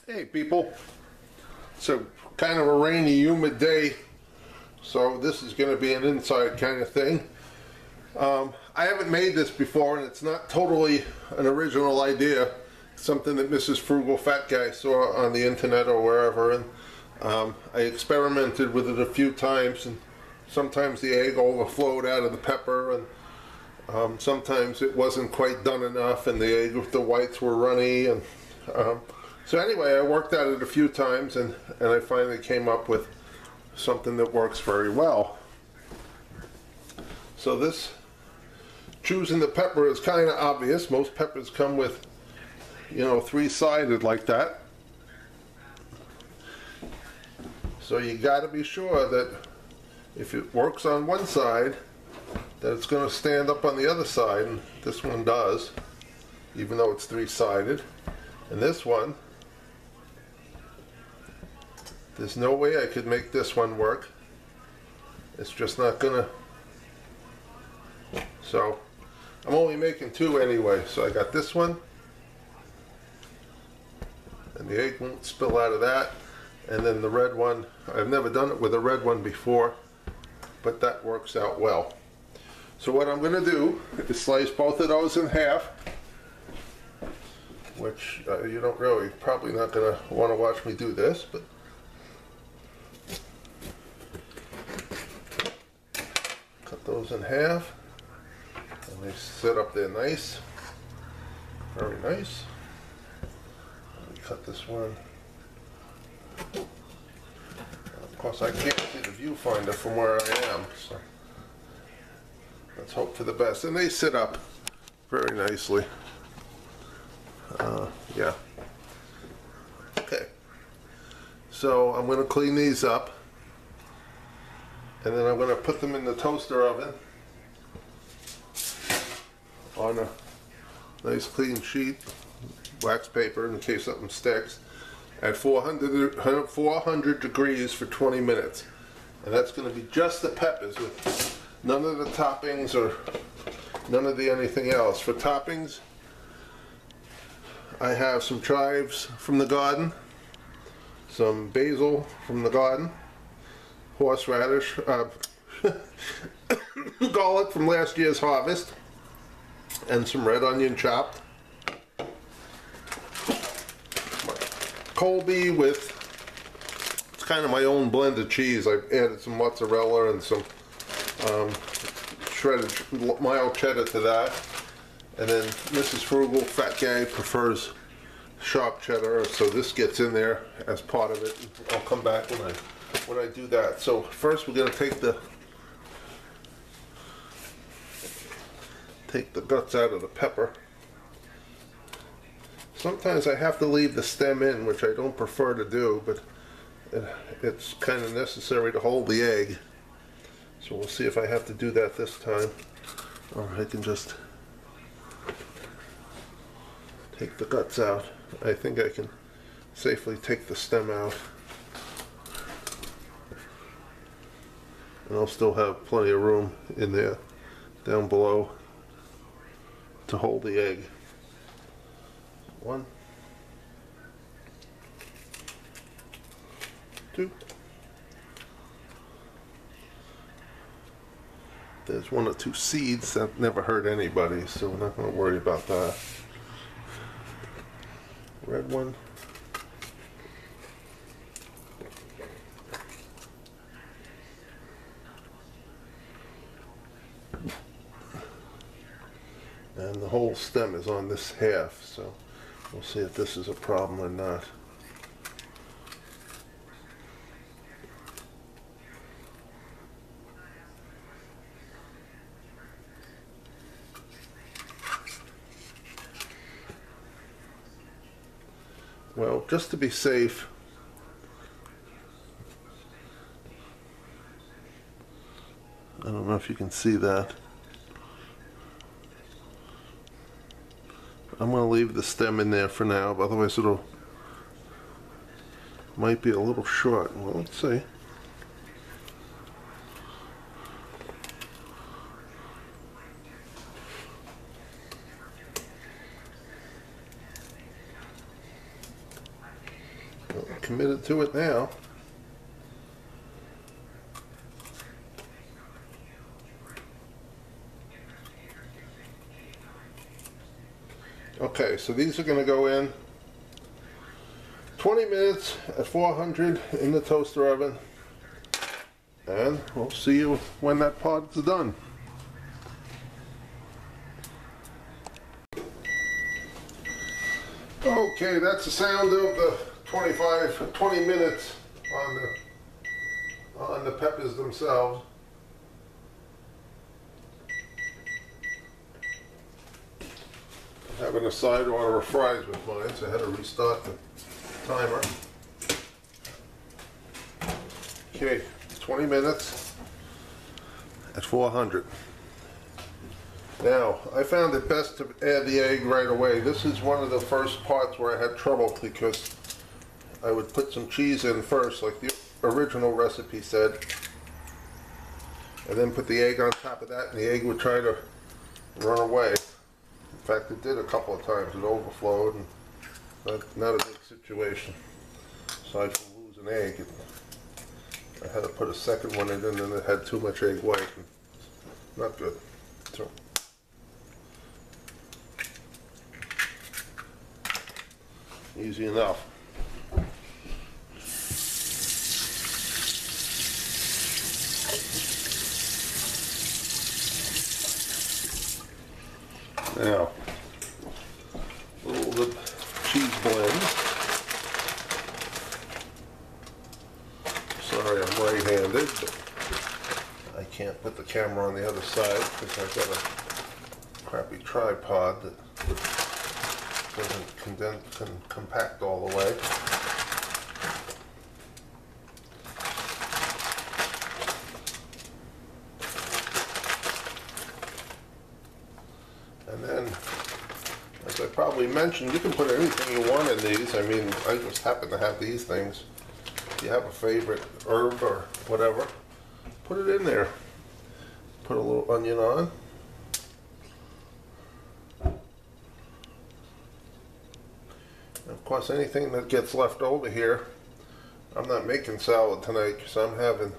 Hey people, it's a kind of a rainy, humid day, so this is going to be an inside kind of thing. I haven't made this before, and it's not totally an original idea. It's something that Mrs. FrugalFatGuy saw on the internet or wherever, and I experimented with it a few times, and sometimes the egg overflowed out of the pepper, and sometimes it wasn't quite done enough, and the whites were runny, and so anyway, I worked at it a few times, and I finally came up with something that works very well. So this, choosing the pepper is kind of obvious. Most peppers come with, you know, three-sided like that. So you got to be sure that if it works on one side, that it's going to stand up on the other side, and this one does, even though it's three-sided. And this one, there's no way I could make this one work. It's just not gonna. So I'm only making two anyway. So I got this one, and the egg won't spill out of that. And then the red one, I've never done it with a red one before, but that works out well. So what I'm gonna do is slice both of those in half, which you don't really, probably not gonna want to watch me do this, but cut those in half, and they sit up there nice, very nice. Let me cut this one. Of course, I can't see the viewfinder from where I am, so let's hope for the best. And they sit up very nicely. Yeah. Okay. So I'm going to clean these up, and then I'm going to put them in the toaster oven on a nice clean sheet, wax paper in case something sticks, at 400 degrees for 20 minutes. And that's going to be just the peppers, with none of the toppings or none of the anything else. For toppings, I have some chives from the garden, some basil from the garden, horseradish, garlic from last year's harvest, and some red onion chopped. Colby with, it's kind of my own blend of cheese. I've added some mozzarella and some shredded mild cheddar to that. And then Mrs. FrugalFatGuy prefers sharp cheddar, so this gets in there as part of it. I'll come back when I do that. So first we're going to take the guts out of the pepper. Sometimes I have to leave the stem in, which I don't prefer to do, but it's kind of necessary to hold the egg. So we'll see if I have to do that this time, or I can just take the guts out. I think I can safely take the stem out, and I'll still have plenty of room in there down below to hold the egg. One, two. There's one or two seeds that never hurt anybody, so we're not going to worry about that. Red one. And the whole stem is on this half, so we'll see if this is a problem or not. Well, just to be safe, I don't know if you can see that. I'm going to leave the stem in there for now, otherwise it'll might be a little short. Well, let's see. committed to it now. Okay, so these are going to go in 20 minutes at 400 in the toaster oven, and we'll see you when that pod's done. Okay, that's the sound of the 20 minutes on the peppers themselves. I'm having a side order of fries with mine, so I had to restart the timer. Okay, 20 minutes at 400. Now, I found it best to add the egg right away. This is one of the first parts where I had trouble because I would put some cheese in first, like the original recipe said, and then put the egg on top of that, and the egg would try to run away. In fact, it did a couple of times. It overflowed, and not a big situation. Aside from losing egg, I had to put a second one in, and it had too much egg white. Not good. So, easy enough. Now, a little bit cheese blend. Sorry, I'm right-handed, but I can't put the camera on the other side because I've got a crappy tripod that doesn't compact all the way. And then, as I probably mentioned, you can put anything you want in these. I mean, I just happen to have these things. If you have a favorite herb or whatever, put it in there. Put a little onion on. And of course, anything that gets left over here, I'm not making salad tonight because I'm having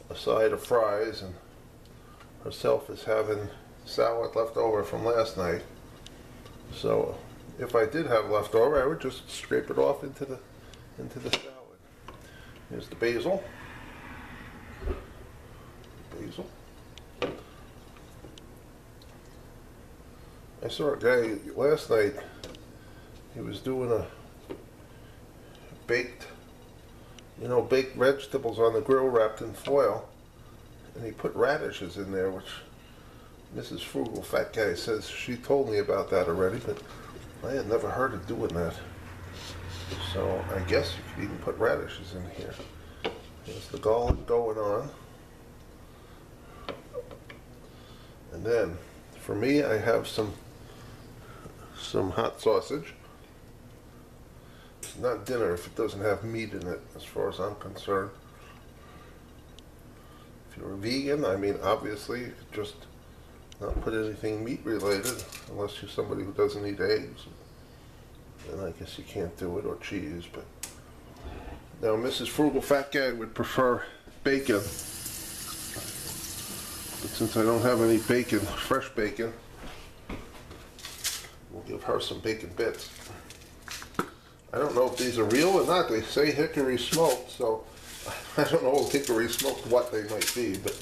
a side of fries, and herself is having salad left over from last night. So if I did have leftover, I would just scrape it off into the salad. Here's the basil. I saw a guy last night. He was doing a baked vegetables on the grill wrapped in foil, and he put radishes in there, which Mrs. FrugalFatGuy says she told me about that already, but I had never heard of doing that. So I guess you could even put radishes in here. There's the garlic going on. And then, for me, I have some hot sausage. It's not dinner if it doesn't have meat in it, as far as I'm concerned. If you're a vegan, I mean, obviously, you could just not put anything meat related, unless you're somebody who doesn't eat eggs. Then I guess you can't do it, or cheese. But now, Mrs. FrugalFatGuy would prefer bacon. But since I don't have any bacon, fresh bacon, we'll give her some bacon bits. I don't know if these are real or not. They say hickory smoked, so I don't know if hickory smoked what they might be, but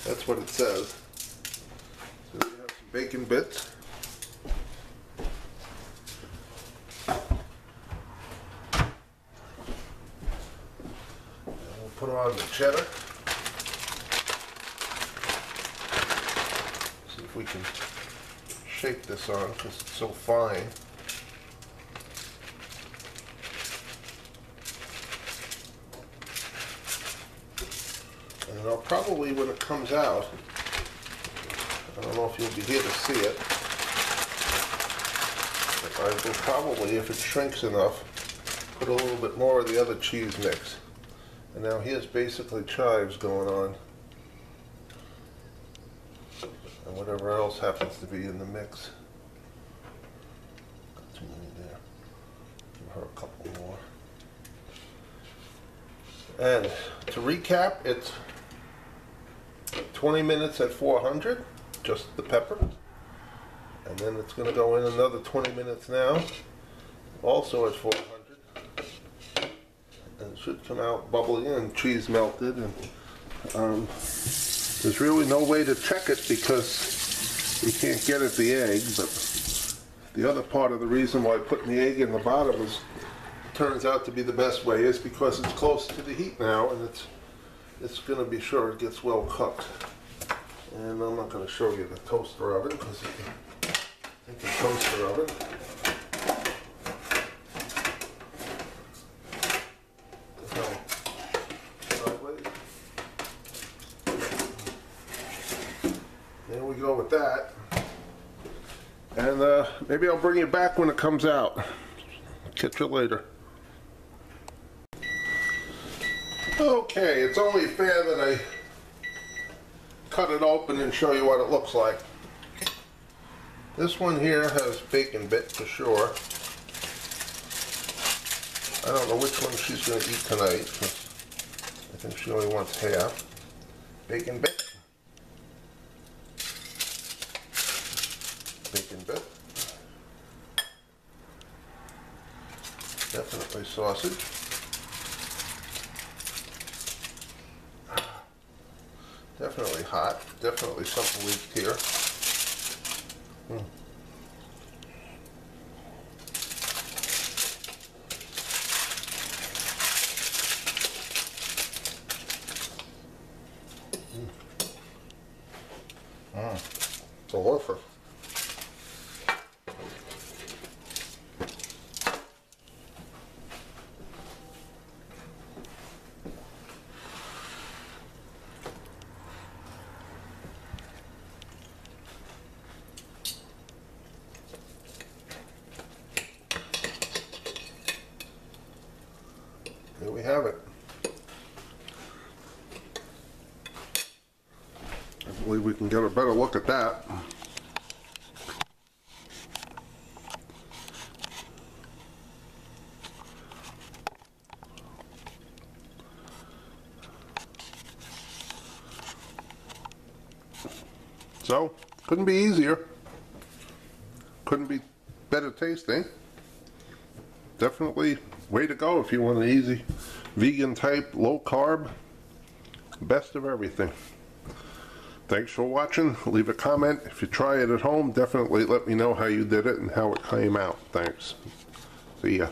that's what it says. So we have some bacon bits. And we'll put on the cheddar. See if we can shape this on because it's so fine. And I'll probably, when it comes out, I don't know if you'll be here to see it, but I will probably, if it shrinks enough, put a little bit more of the other cheese mix. And now here's basically chives going on, and whatever else happens to be in the mix. Got too many there. Give her a couple more. And to recap, it's 20 minutes at 400, just the pepper. And then it's going to go in another 20 minutes now, also at 400. And it should come out bubbly and cheese melted. And there's really no way to check it because you can't get at the egg. But the other part of the reason why putting the egg in the bottom is turns out to be the best way is because it's close to the heat now, and it's going to be sure it gets well cooked. And I'm not going to show you the toaster oven because it's a toaster oven. There we go with that. And maybe I'll bring you back when it comes out. Catch you later. Okay, it's only fair that I cut it open and show you what it looks like. This one here has bacon bit for sure. I don't know which one she's going to eat tonight, because I think she only wants half. Bacon bit. Bacon bit. Definitely sausage. Definitely hot. Definitely something leaked here. Delicious. There we have it. I believe we can get a better look at that. So, couldn't be easier. Couldn't be better tasting. Definitely way to go if you want an easy vegan type, low carb, best of everything. Thanks for watching. Leave a comment. If you try it at home, definitely let me know how you did it and how it came out. Thanks. See ya.